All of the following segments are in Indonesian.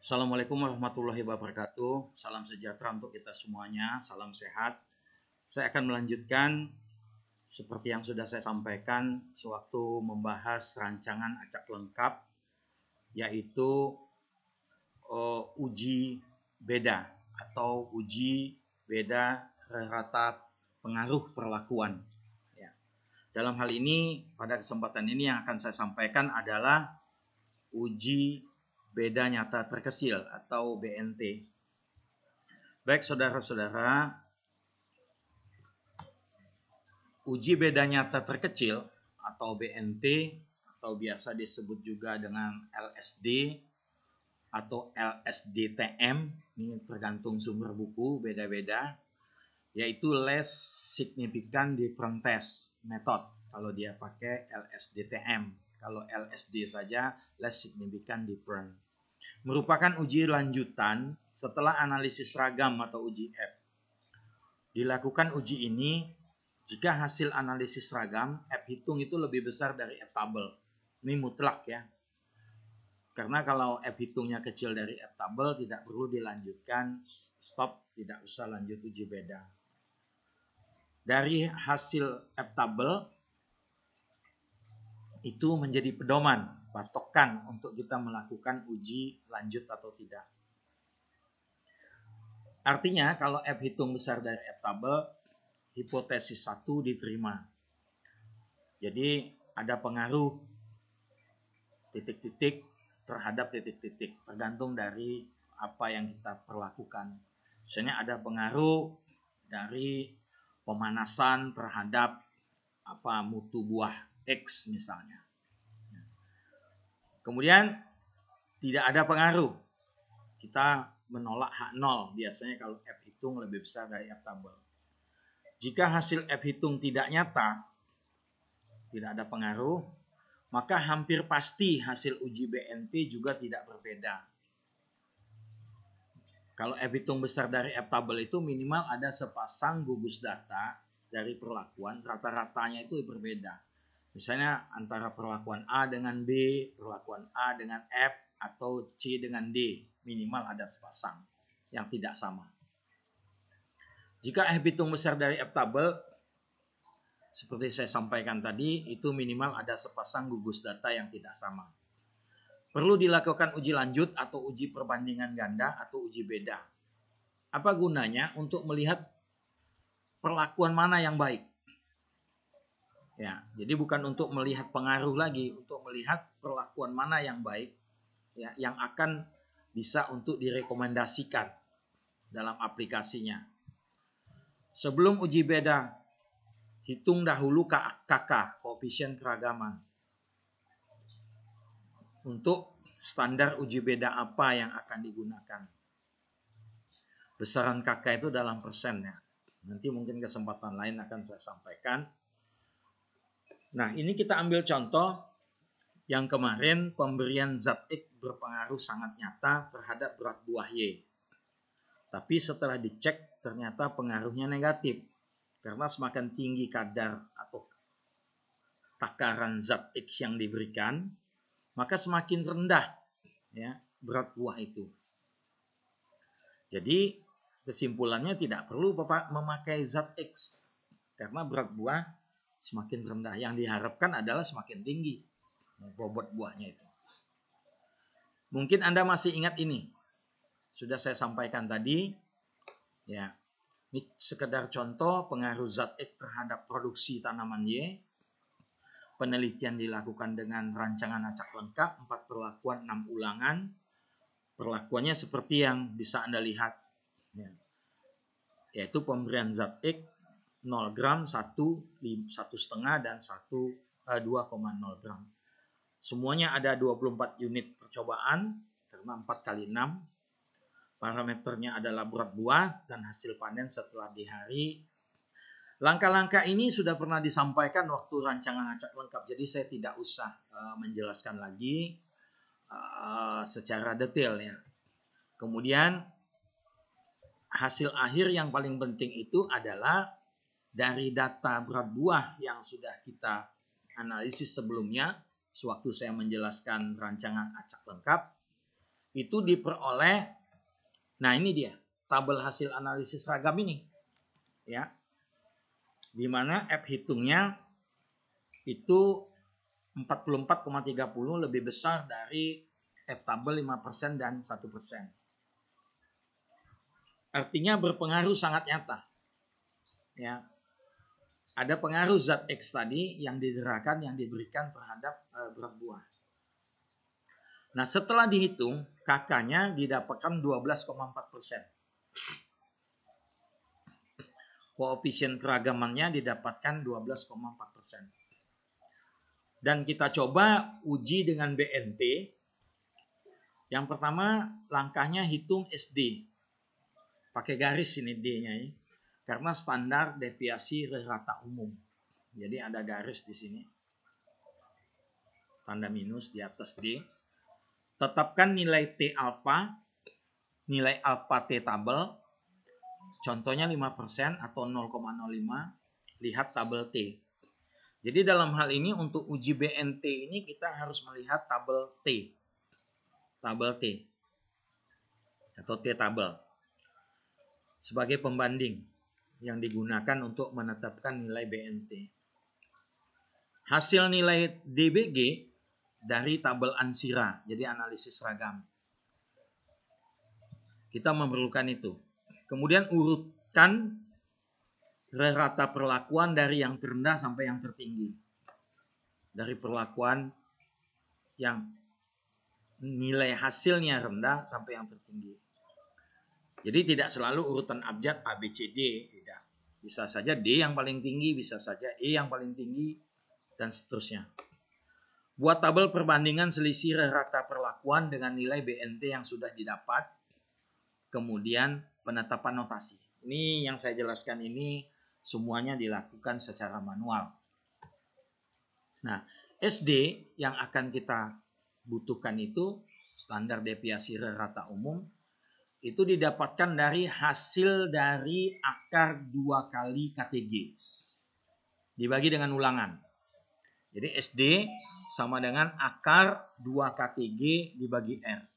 Assalamualaikum warahmatullahi wabarakatuh. Salam sejahtera untuk kita semuanya. Salam sehat. Saya akan melanjutkan seperti yang sudah saya sampaikan sewaktu membahas rancangan acak lengkap, yaitu uji beda atau uji beda rata pengaruh perlakuan. Ya. Dalam hal ini, pada kesempatan ini yang akan saya sampaikan adalah uji beda nyata terkecil atau BNT. Baik saudara-saudara, uji beda nyata terkecil atau BNT atau biasa disebut juga dengan LSD atau LSDTM, ini tergantung sumber buku beda-beda, yaitu less significant different test method. Kalau dia pakai LSDTM, kalau LSD saja less significant different. Merupakan uji lanjutan setelah analisis ragam atau uji F. Dilakukan uji ini jika hasil analisis ragam F hitung itu lebih besar dari F tabel. Ini mutlak ya. Karena kalau F hitungnya kecil dari F tabel tidak perlu dilanjutkan, stop, tidak usah lanjut uji beda. Dari hasil F tabel itu menjadi pedoman, patokan untuk kita melakukan uji lanjut atau tidak. Artinya kalau F hitung besar dari F tabel, hipotesis 1 diterima. Jadi ada pengaruh titik-titik terhadap titik-titik, tergantung dari apa yang kita perlakukan. Misalnya ada pengaruh dari pemanasan terhadap mutu buah X misalnya. Kemudian tidak ada pengaruh, kita menolak H0 biasanya kalau F hitung lebih besar dari F tabel. Jika hasil F hitung tidak nyata, tidak ada pengaruh, maka hampir pasti hasil uji BNT juga tidak berbeda. Kalau F hitung besar dari F tabel itu minimal ada sepasang gugus data dari perlakuan, rata-ratanya itu berbeda. Misalnya antara perlakuan A dengan B, perlakuan A dengan F, atau C dengan D, minimal ada sepasang yang tidak sama. Jika F hitung besar dari F tabel, seperti saya sampaikan tadi, itu minimal ada sepasang gugus data yang tidak sama. Perlu dilakukan uji lanjut atau uji perbandingan ganda atau uji beda. Apa gunanya? Untuk melihat perlakuan mana yang baik. Ya, jadi bukan untuk melihat pengaruh lagi, untuk melihat perlakuan mana yang baik, ya, yang akan bisa untuk direkomendasikan dalam aplikasinya. Sebelum uji beda, hitung dahulu KK, koefisien keragaman. Untuk standar uji beda apa yang akan digunakan. Besaran KK itu dalam persen ya. Nanti mungkin kesempatan lain akan saya sampaikan. Nah, ini kita ambil contoh yang kemarin pemberian zat X berpengaruh sangat nyata terhadap berat buah Y. Tapi setelah dicek ternyata pengaruhnya negatif. Karena semakin tinggi kadar atau takaran zat X yang diberikan, maka semakin rendah ya berat buah itu. Jadi kesimpulannya tidak perlu memakai zat X karena berat buah semakin rendah. Yang diharapkan adalah semakin tinggi bobot buahnya itu. Mungkin Anda masih ingat ini. Sudah saya sampaikan tadi. Ya. Ini sekedar contoh pengaruh zat X terhadap produksi tanaman Y. Penelitian dilakukan dengan rancangan acak lengkap, 4 perlakuan, 6 ulangan. Perlakuannya seperti yang bisa Anda lihat. Ya. Yaitu pemberian zat X 0 gram, 1,5 dan 2,0 gram. Semuanya ada 24 unit percobaan karena 4 kali 6. Parameternya adalah berat buah dan hasil panen setelah di hari. Langkah-langkah ini sudah pernah disampaikan waktu rancangan acak lengkap. Jadi saya tidak usah menjelaskan lagi secara detail ya. Kemudian hasil akhir yang paling penting itu adalah dari data berat buah yang sudah kita analisis sebelumnya, sewaktu saya menjelaskan rancangan acak lengkap, itu diperoleh, nah ini dia tabel hasil analisis seragam ini ya, di mana F hitungnya itu 44,30 lebih besar dari F tabel 5% dan 1%. Artinya berpengaruh sangat nyata. Ya. Ada pengaruh zat X tadi yang yang diberikan terhadap berat buah. Nah, setelah dihitung, KK-nya didapatkan 12,4%. Koefisien keragamannya didapatkan 12,4%. Dan kita coba uji dengan BNT. Yang pertama, langkahnya hitung SD. Pakai garis ini D-nya ya. Karena standar deviasi rata umum. Jadi ada garis di sini. Tanda minus di atas D. Tetapkan nilai T alfa. Nilai alfa T tabel. Contohnya 5% atau 0,05. Lihat tabel T. Jadi dalam hal ini untuk uji BNT ini kita harus melihat tabel T. Tabel T. Atau T tabel. Sebagai pembanding yang digunakan untuk menetapkan nilai BNT. Hasil nilai DBG dari tabel ANSIRA, jadi analisis seragam. Kita memerlukan itu. Kemudian urutkan rata perlakuan dari yang terendah sampai yang tertinggi. Dari perlakuan yang nilai hasilnya rendah sampai yang tertinggi. Jadi tidak selalu urutan abjad A, B, C, D. Tidak. Bisa saja D yang paling tinggi, bisa saja E yang paling tinggi, dan seterusnya. Buat tabel perbandingan selisih rata perlakuan dengan nilai BNT yang sudah didapat. Kemudian penetapan notasi. Ini yang saya jelaskan ini semuanya dilakukan secara manual. Nah, SD yang akan kita butuhkan itu standar deviasi rata umum. Itu didapatkan dari hasil dari akar 2 kali KTG. Dibagi dengan ulangan. Jadi SD sama dengan akar 2 KTG dibagi R.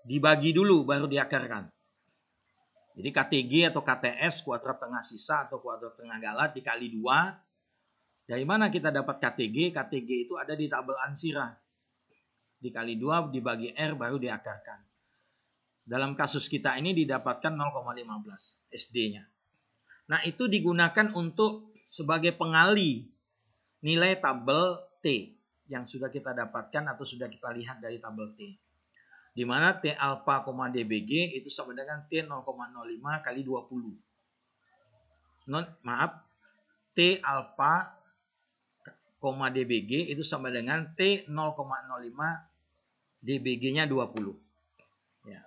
Dibagi dulu baru diakarkan. Jadi KTG atau KTS, kuadrat tengah sisa atau kuadrat tengah galat dikali 2. Dari mana kita dapat KTG? KTG itu ada di tabel ANSIRA. Dikali 2 dibagi R baru diakarkan. Dalam kasus kita ini didapatkan 0,15 SD-nya. Nah, itu digunakan untuk sebagai pengali nilai tabel T yang sudah kita dapatkan atau sudah kita lihat dari tabel T. Di mana T alfa, DBG itu sama dengan T 0,05 kali 20. T alfa, DBG itu sama dengan T 0,05 DBG-nya 20. Ya.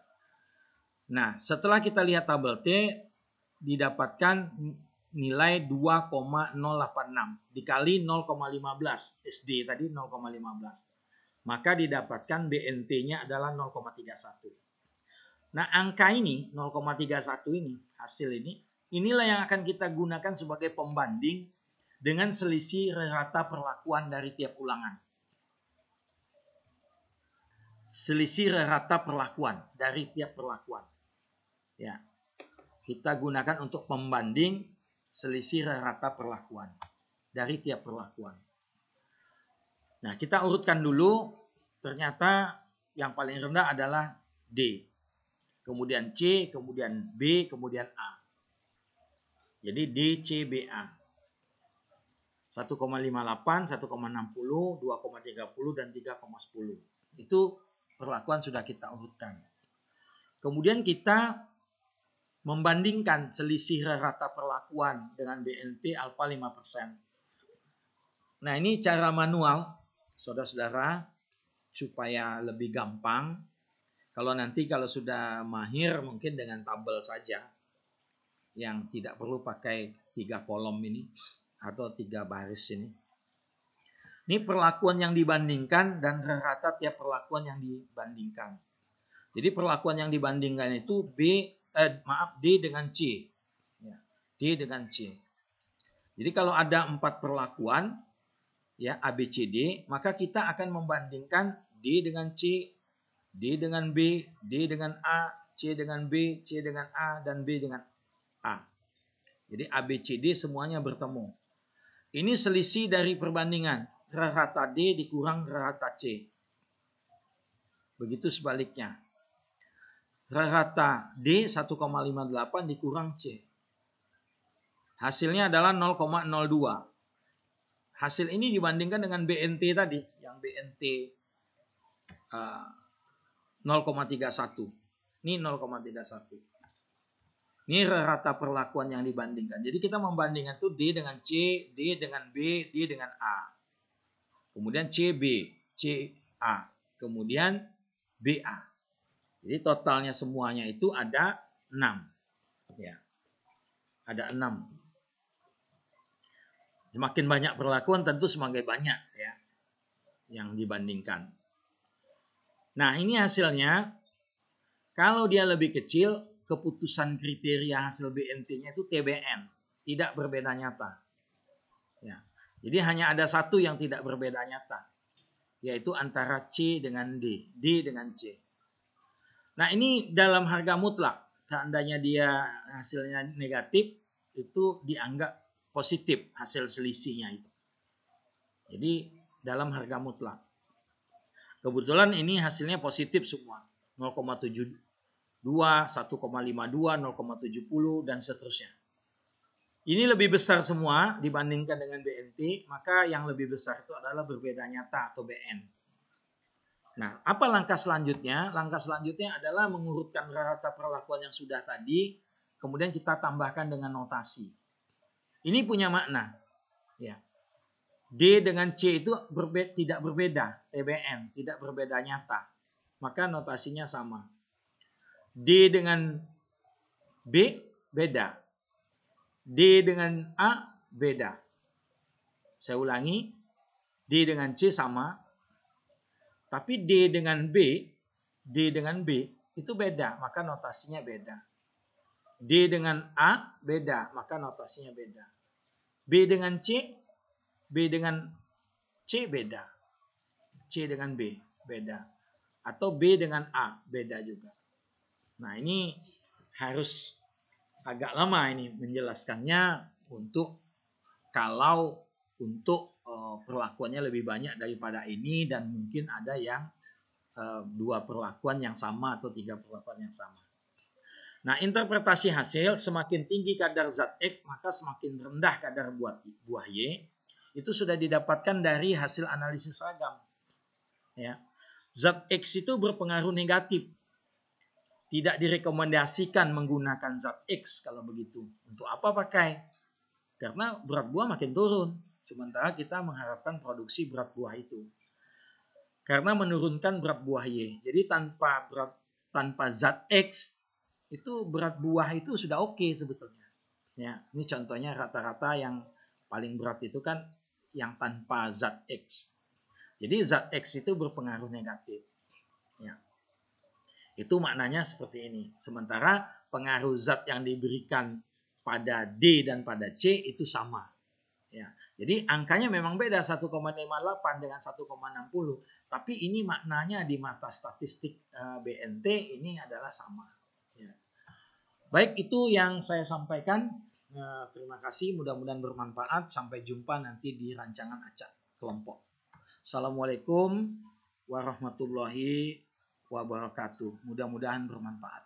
Nah, setelah kita lihat tabel T, didapatkan nilai 2,086 dikali 0,15 SD tadi 0,15. Maka didapatkan BNT-nya adalah 0,31. Nah, angka ini 0,31 ini, hasil ini, inilah yang akan kita gunakan sebagai pembanding dengan selisih rata perlakuan dari tiap ulangan. Selisih rata perlakuan dari tiap perlakuan. Ya. Kita gunakan untuk pembanding selisih rata perlakuan dari tiap perlakuan. Nah, kita urutkan dulu. Ternyata yang paling rendah adalah D. Kemudian C, kemudian B, kemudian A. Jadi D, C, B, A. 1,58, 1,60, 2,30 dan 3,10. Itu perlakuan sudah kita urutkan. Kemudian kita membandingkan selisih rata perlakuan dengan BNT alfa 5%. Nah, ini cara manual, saudara-saudara, supaya lebih gampang. Kalau sudah mahir mungkin dengan tabel saja. Yang tidak perlu pakai 3 kolom ini atau 3 baris ini. Ini perlakuan yang dibandingkan dan rata tiap perlakuan yang dibandingkan. Jadi perlakuan yang dibandingkan itu D dengan C. Ya, D dengan C. Jadi kalau ada 4 perlakuan, ya A B C D, maka kita akan membandingkan D dengan C, D dengan B, D dengan A, C dengan B, C dengan A, dan B dengan A. Jadi A B C D semuanya bertemu. Ini selisih dari perbandingan rata D dikurang rata C. Begitu sebaliknya. Rata D 1,58 dikurang C. Hasilnya adalah 0,02. Hasil ini dibandingkan dengan BNT tadi, yang BNT 0,31. Ini 0,31. Ini rata perlakuan yang dibandingkan. Jadi kita membandingkan tuh D dengan C, D dengan B, D dengan A. Kemudian CB, CA, kemudian BA. Jadi totalnya semuanya itu ada 6. Ya. Ada 6. Semakin banyak perlakuan tentu semakin banyak ya yang dibandingkan. Nah, ini hasilnya. Kalau dia lebih kecil, keputusan kriteria hasil BNT-nya itu TBN, tidak berbeda nyata. Ya. Jadi hanya ada satu yang tidak berbeda nyata, yaitu antara C dengan D, D dengan C. Nah, ini dalam harga mutlak. Seandainya dia hasilnya negatif, itu dianggap positif hasil selisihnya itu. Jadi dalam harga mutlak. Kebetulan ini hasilnya positif semua. 0,72, 1,52, 0,70 dan seterusnya. Ini lebih besar semua dibandingkan dengan BNT, maka yang lebih besar itu adalah berbeda nyata atau BN. Nah, apa langkah selanjutnya? Langkah selanjutnya adalah mengurutkan rata perlakuan yang sudah tadi, kemudian kita tambahkan dengan notasi. Ini punya makna. Ya. D dengan C itu tidak berbeda, TBN, tidak berbeda nyata. Maka notasinya sama. D dengan B beda. D dengan A beda. Saya ulangi, D dengan C sama, tapi D dengan B itu beda, maka notasinya beda. D dengan A beda, maka notasinya beda. B dengan C beda. C dengan B beda. Atau B dengan A beda juga. Nah, ini harus agak lama ini menjelaskannya kalau untuk perlakuannya lebih banyak daripada ini, dan mungkin ada yang 2 perlakuan yang sama atau 3 perlakuan yang sama. Nah, interpretasi hasil, semakin tinggi kadar zat X maka semakin rendah kadar buah Y. Itu sudah didapatkan dari hasil analisis seragam. Ya. Zat X itu berpengaruh negatif. Tidak direkomendasikan menggunakan zat X kalau begitu. Untuk apa pakai? Karena berat buah makin turun. Sementara kita mengharapkan produksi berat buah itu. Karena menurunkan berat buah Y. Jadi tanpa zat X itu berat buah itu sudah oke sebetulnya. Ya, ini contohnya rata-rata yang paling berat itu kan yang tanpa zat X. Jadi zat X itu berpengaruh negatif. Ya. Itu maknanya seperti ini. Sementara pengaruh zat yang diberikan pada D dan pada C itu sama. Ya. Jadi angkanya memang beda 1,58 dengan 1,60. Tapi ini maknanya di mata statistik BNT ini adalah sama. Ya. Baik, itu yang saya sampaikan. Terima kasih, mudah-mudahan bermanfaat. Sampai jumpa nanti di rancangan acak kelompok. Assalamualaikum warahmatullahi wabarakatuh. Mudah-mudahan bermanfaat.